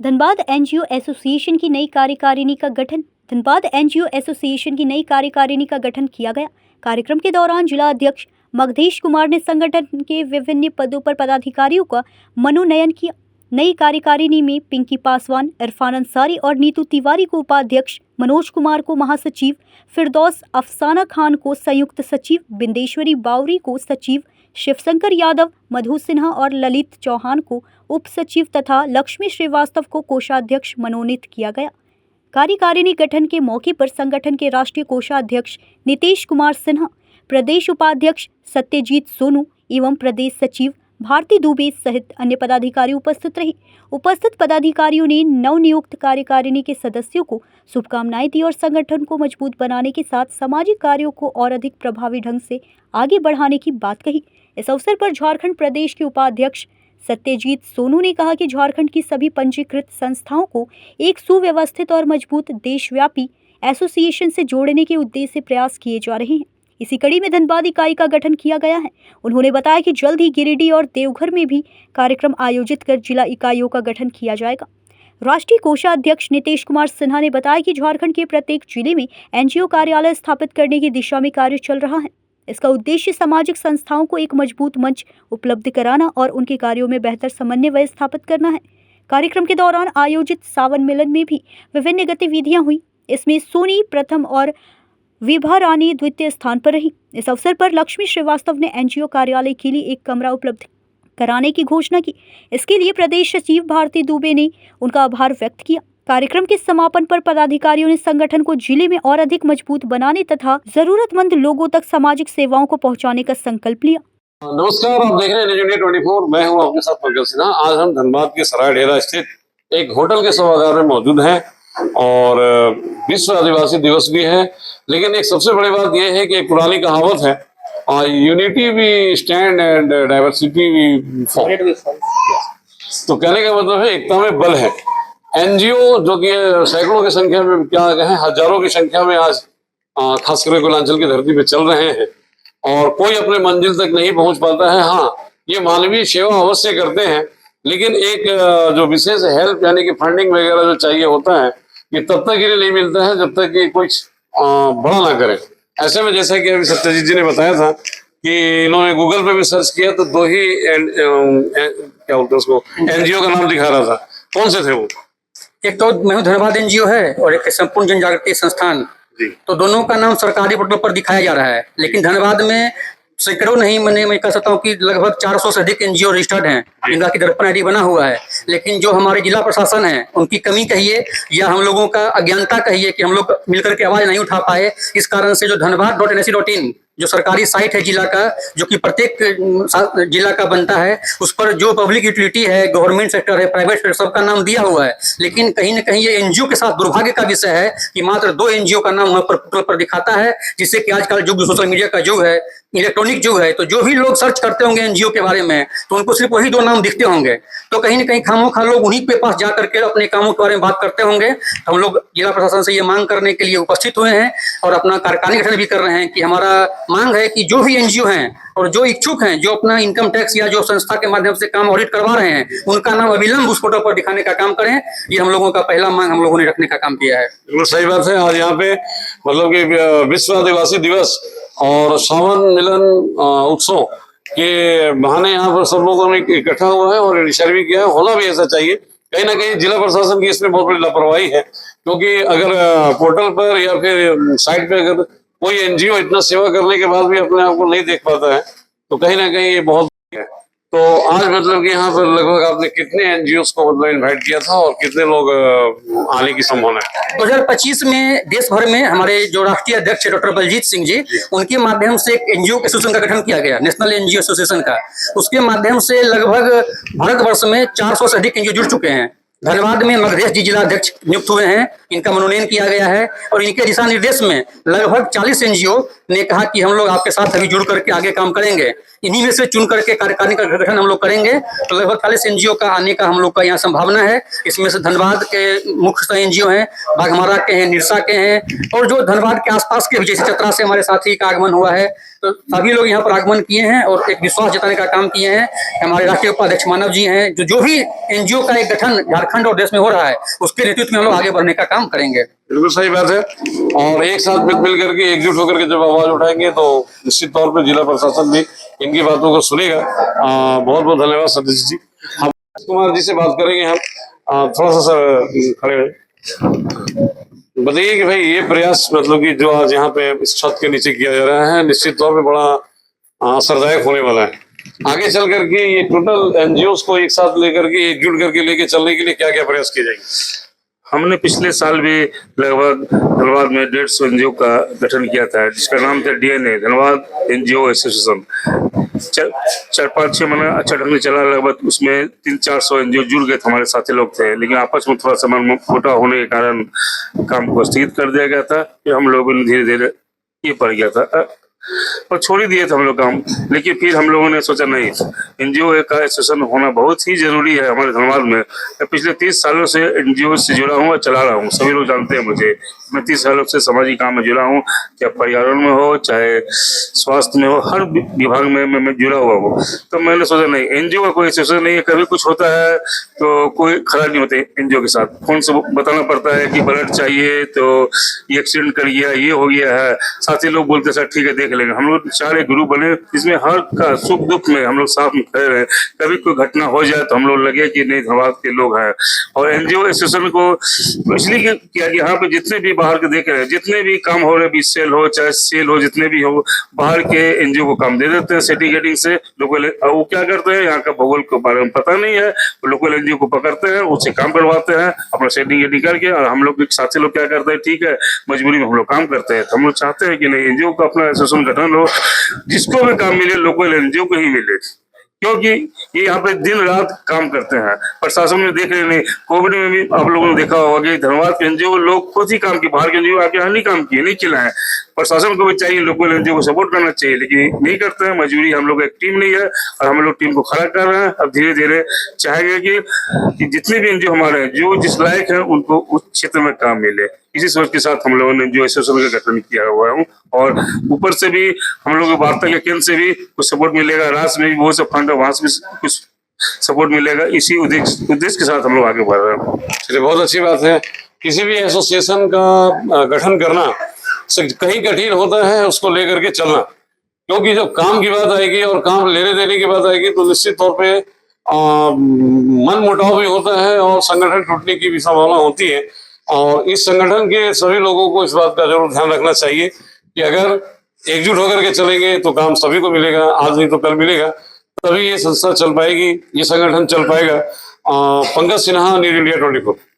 Dhanbad NGO association की नई कार्यकारिणी का गठन। धनबाद एनजीओ एसोसिएशन की नई कार्यकारिणी का गठन किया गया। कार्यक्रम के दौरान जिला अध्यक्ष मगधेश कुमार ने संगठन के विभिन्न पदों पर पदाधिकारियों का मनोनयन किया। नई कार्यकारिणी में पिंकी पासवान, इरफान अंसारी और नीतू तिवारी को उपाध्यक्ष, मनोज कुमार को महासचिव, फिरदौस अफसाना खान को संयुक्त सचिव, बिंदेश्वरी बावरी को सचिव, शिवशंकर यादव, मधु सिन्हा और ललित चौहान को उप सचिव तथा लक्ष्मी श्रीवास्तव को कोषाध्यक्ष मनोनीत किया गया। कार्यकारिणी गठन के मौके पर संगठन के राष्ट्रीय कोषाध्यक्ष नीतीश कुमार सिन्हा, प्रदेश उपाध्यक्ष सत्यजीत सोनू एवं प्रदेश सचिव भारती दुबे सहित अन्य पदाधिकारी उपस्थित रहे। उपस्थित पदाधिकारियों ने नवनियुक्त कार्यकारिणी के सदस्यों को शुभकामनाएं दी और संगठन को मजबूत बनाने के साथ सामाजिक कार्यों को और अधिक प्रभावी ढंग से आगे बढ़ाने की बात कही। इस अवसर पर झारखंड प्रदेश के उपाध्यक्ष सत्यजीत सोनू ने कहा कि झारखंड की सभी पंजीकृत संस्थाओं को एक सुव्यवस्थित और मजबूत देशव्यापी एसोसिएशन से जोड़ने के उद्देश्य से प्रयास किए जा रहे हैं। इसी कड़ी में धनबाद इकाई का गठन किया गया है। उन्होंने बताया कि जल्द ही गिरिडीह और देवघर में भी कार्यक्रम आयोजित कर जिला इकाइयों का गठन किया जाएगा। राष्ट्रीय कोषाध्यक्ष नीतीश कुमार सिन्हा ने बताया कि झारखंड के प्रत्येक जिले में एनजीओ कार्यालय स्थापित करने की दिशा में कार्य चल रहा है। इसका उद्देश्य सामाजिक संस्थाओं को एक मजबूत मंच उपलब्ध कराना और उनके कार्यों में बेहतर समन्वय स्थापित करना है। कार्यक्रम के दौरान आयोजित सावन मिलन में भी विभिन्न गतिविधियां हुई। इसमें सोनी प्रथम और विभा रानी द्वितीय स्थान पर रही। इस अवसर पर लक्ष्मी श्रीवास्तव ने एनजीओ कार्यालय के लिए एक कमरा उपलब्ध कराने की घोषणा की। इसके लिए प्रदेश सचिव भारती दुबे ने उनका आभार व्यक्त किया। कार्यक्रम के समापन पर पदाधिकारियों ने संगठन को जिले में और अधिक मजबूत बनाने तथा जरूरतमंद लोगों तक सामाजिक सेवाओं को पहुंचाने का संकल्प लिया। नमस्कार, आप देख रहे हैं न्यूज़ इंडिया 24। मैं हूं आपके साथ पंकज सिन्हा। आज हम धनबाद के सराय डेरा स्थित एक होटल के सभागार में मौजूद हैं और विश्व आदिवासी दिवस भी है। लेकिन एक सबसे बड़ी बात यह है कि एक पुरानी कहावत है, unity we stand and diversity we fall. तो कहने का मतलब है एकता में बल है। एनजीओ जो कि सैकड़ों की संख्या में, क्या कहें, हजारों की संख्या में आज खास करके कुलांचल की धरती पे चल रहे हैं और कोई अपने मंजिल तक नहीं पहुंच पाता है। हाँ, ये मानवीय सेवा अवश्य करते हैं, लेकिन एक जो विशेष हेल्प यानी कि फंडिंग वगैरह जो चाहिए होता है, ये तब तक के लिए नहीं मिलता है जब तक कि कुछ बड़ा ना करे। ऐसे में जैसा कि अभी सत्यजीत जी ने बताया था कि इन्होंने गूगल पे भी सर्च किया तो दो ही क्या बोलते हैं उसको, एनजीओ का नाम दिखा रहा था। कौन से थे वो? एक तो धनबाद एनजीओ है और एक संपूर्ण जन जागृति संस्थान जी। तो दोनों का नाम सरकारी पोर्टल पर दिखाया जा रहा है, लेकिन धनबाद में सैकड़ों नहीं, मैं कह सकता हूँ कि लगभग 400 से अधिक एनजीओ रजिस्टर्ड हैं, इनका की दर्पण आईडी बना हुआ है। लेकिन जो हमारे जिला प्रशासन है, उनकी कमी कहिए या हम लोगों का अज्ञानता कहिए कि हम लोग मिलकर के आवाज नहीं उठा पाए। इस कारण से जो धनबाद.NIC.in जो सरकारी साइट है जिला का, जो कि प्रत्येक जिला का बनता है, उस पर जो पब्लिक यूटिलिटी है, गवर्नमेंट सेक्टर है, प्राइवेट सेक्टर, सबका नाम दिया हुआ है। लेकिन कहीं ना कहीं ये एनजीओ के साथ दुर्भाग्य का विषय है कि मात्र 2 एनजीओ का नाम वहां पर दिखाता है, जिससे कि आजकल युग सोशल मीडिया का युग है, इलेक्ट्रॉनिक युग है। तो जो भी लोग सर्च करते होंगे एनजीओ के बारे में, तो उनको सिर्फ वही 2 नाम दिखते होंगे। तो कहीं ना कहीं खामोखा लोग उन्हीं के पास जा करके अपने कामों के बारे में बात करते होंगे। तो हम लोग जिला प्रशासन से ये मांग करने के लिए उपस्थित हुए हैं और अपना कार्यकारिणी गठन भी कर रहे हैं कि हमारा मांग है कि जो भी एनजीओ हैं और जो इच्छुक हैं, जो अपना इनकम टैक्स या जो संस्था के माध्यम से काम ऑडिट करवा रहे हैं, उनका नाम अविलंब उस फोटो पर दिखाने का काम करें। ये हम लोगों का पहला मांग हम लोगों ने रखने का काम किया है। बिल्कुल सही बात है। आज यहाँ पे मतलब कि विश्व आदिवासी दिवस और सावन मिलन उत्सव के बहाने यहाँ पर सब लोगों ने इकट्ठा हुआ है और डिसाइड भी किया है। होना भी ऐसा चाहिए। कहीं ना कहीं जिला प्रशासन की इसमें बहुत बड़ी लापरवाही है, क्योंकि अगर पोर्टल पर या फिर साइट पे अगर कोई एनजीओ इतना सेवा करने के बाद भी अपने आप को नहीं देख पाता है, तो कहीं ना कहीं ये बहुत है। तो आज मतलब कि यहाँ पर लगभग आपने कितने एनजीओ को मतलब इनवाइट किया था और कितने लोग आने की संभावना है? 2025 में देश भर में हमारे जो राष्ट्रीय अध्यक्ष डॉक्टर बलजीत सिंह जी, उनके माध्यम से एक एनजीओ एसोसिएशन का गठन किया गया, नेशनल एनजीओ एसोसिएशन का। उसके माध्यम से लगभग भारतवर्ष में 400 से अधिक एनजीओ जुड़ चुके हैं। धनबाद में मगधेश जी जिला अध्यक्ष नियुक्त हुए हैं, इनका मनोनयन किया गया है और इनके दिशा निर्देश में लगभग 40 एनजीओ ने कहा कि हम लोग आपके साथ अभी जुड़ करके आगे काम करेंगे। इन्हीं में से चुन करके कार्यकारिणी का गठन हम लोग करेंगे। तो लगभग 40 एनजीओ का आने का हम लोग का यहाँ संभावना है। इसमें से धनबाद के मुख्य एनजीओ हैं, बाघमारा के हैं, निरसा के हैं, और जो धनबाद के आसपास के भी, जैसे चतरा से हमारे साथी का आगमन हुआ है, तो सभी लोग यहाँ पर आगमन किए हैं और एक विश्वास जताने का काम किए हैं। हमारे राष्ट्रीय उपाध्यक्ष मानव जी हैं, जो भी एनजीओ का एक गठन झारखंड और देश में हो रहा है, उसके नेतृत्व में हम लोग आगे बढ़ने का काम करेंगे। बिल्कुल सही बात है। और एक साथ मिल करके एकजुट होकर के जब आवाज उठाएंगे तो निश्चित तौर पर जिला प्रशासन भी इनकी बातों को सुनेगा। बहुत बहुत धन्यवाद सतीश जी। हम कुमार जी से बात करेंगे। हम थोड़ा सा सर खड़े बताइए कि भाई ये प्रयास मतलब कि जो आज यहाँ पे इस छत के नीचे किया जा रहा है, निश्चित तौर पे बड़ा असरदायक होने वाला है। आगे चल करके ये टोटल एनजीओ को एक साथ लेकर के एकजुट करके लेके चलने के लिए क्या क्या प्रयास किए जाएंगे? हमने पिछले साल भी लगभग धनबाद में 150 एनजीओ का गठन किया था, जिसका नाम था डीएनए, धनबाद एनजीओ एसोसिएशन। 4-5-6 महीना अच्छा ढंग से चला। लगभग उसमें 300-400 एनजीओ जुड़ गए थे, हमारे साथी लोग थे, लेकिन आपस में थोड़ा सा मनमुटाव होने के कारण काम को स्थगित कर दिया गया था। फिर हम लोगों ने धीरे धीरे ये पड़ गया था और छोड़ ही दिए थे हम लोग काम। लेकिन फिर हम लोगों ने सोचा नहीं, एनजीओ का एसोसिएशन होना बहुत ही जरूरी है हमारे धनबाद में। मैं पिछले 30 सालों से एनजीओ से जुड़ा हूँ और चला रहा हूँ। सभी लोग जानते हैं मुझे, मैं 30 सालों से सामाजिक काम में जुड़ा हूँ, चाहे पर्यावरण में हो, चाहे स्वास्थ्य में हो, हर विभाग में मैं जुड़ा हुआ हूँ। तो मैंने सोचा नहीं, एनजीओ का कोई एसोसिएशन नहीं है। कभी कुछ होता है तो कोई खड़ा नहीं होते एनजीओ के साथ, फोन से बताना पड़ता है कि ब्लड चाहिए, तो ये एक्सीडेंट कर गया, ये हो गया है। साथी लोग बोलते सर ठीक है देख लेंगे। हम लोग 4 ग्रुप बने, इसमें हर का सुख दुख में हम लोग साथ में खड़े रहे। कभी कोई घटना हो जाए तो हम लोग लगे कि नहीं धनबाद के लोग हैं। और एनजीओ एसोसिएशन को इसलिए किया कि यहाँ पे जितने भी बाहर के देख रहे हैं, जितने भी काम हो रहे, भी सेल हो चाहे सेल हो, जितने भी हो, बाहर के एनजीओ को काम दे देते हैं सर्टिफिकेटिंग से। लोकल वो क्या करते हैं, यहाँ का भूगोल के बारे में पता नहीं है, लोकल एनजीओ को पकड़ते हैं, उससे काम करवाते हैं अपना सर्टिफिकेटिंग करके। और हम लोग साथी लोग क्या करते हैं, ठीक है मजबूरी में हम लोग काम करते हैं। तो हम लोग चाहते हैं कि नहीं, एनजीओ का अपना एसोसिएशन गठन हो, जिसको भी काम मिले लोकल एनजीओ को ही मिले, क्योंकि ये यहाँ पे दिन रात काम करते हैं। प्रशासन में देख रहे नहीं, कोविड में भी आप लोगों ने देखा होगा कि धनबाद के एनजीओ लोग खुद ही काम किए, बाहर के एनजीओ आके यहाँ नहीं काम किए, नहीं खिलाए। प्रशासन को भी चाहिए लोकल एनजीओ को सपोर्ट करना चाहिए, लेकिन नहीं करते हैं। मजबूरी, हम लोग एक टीम नहीं है और हम लोग टीम को खड़ा कर रहे हैं। अब धीरे धीरे चाहेंगे कि जितने भी एनजीओ हमारे हैं, जो जिस लायक है उनको उस क्षेत्र में काम मिले। इसी सोच के साथ हम लोगों ने जो एसोसिएशन का गठन किया हुआ है। और ऊपर से भी हम लोगों को वार्ता के केंद्र से भी कुछ सपोर्ट मिलेगा, राज्य में भी बहुत से फंड है, वहां से भी कुछ सपोर्ट मिलेगा। इसी उद्देश्य के साथ हम लोग आगे बढ़ रहे हैं। चलिए बहुत अच्छी बात है। किसी भी एसोसिएशन का गठन करना कहीं कठिन होता है, उसको लेकर के चलना, क्योंकि जब काम की बात आएगी और काम लेने देने की बात आएगी तो निश्चित तौर पे मन मुटाव भी होता है और संगठन टूटने की भी संभावना होती है। और इस संगठन के सभी लोगों को इस बात का जरूर ध्यान रखना चाहिए कि अगर एकजुट होकर के चलेंगे तो काम सभी को मिलेगा, आज नहीं तो कल मिलेगा, तभी ये संस्था चल पाएगी, ये संगठन चल पाएगा। Pankaj Sinha, news India 24।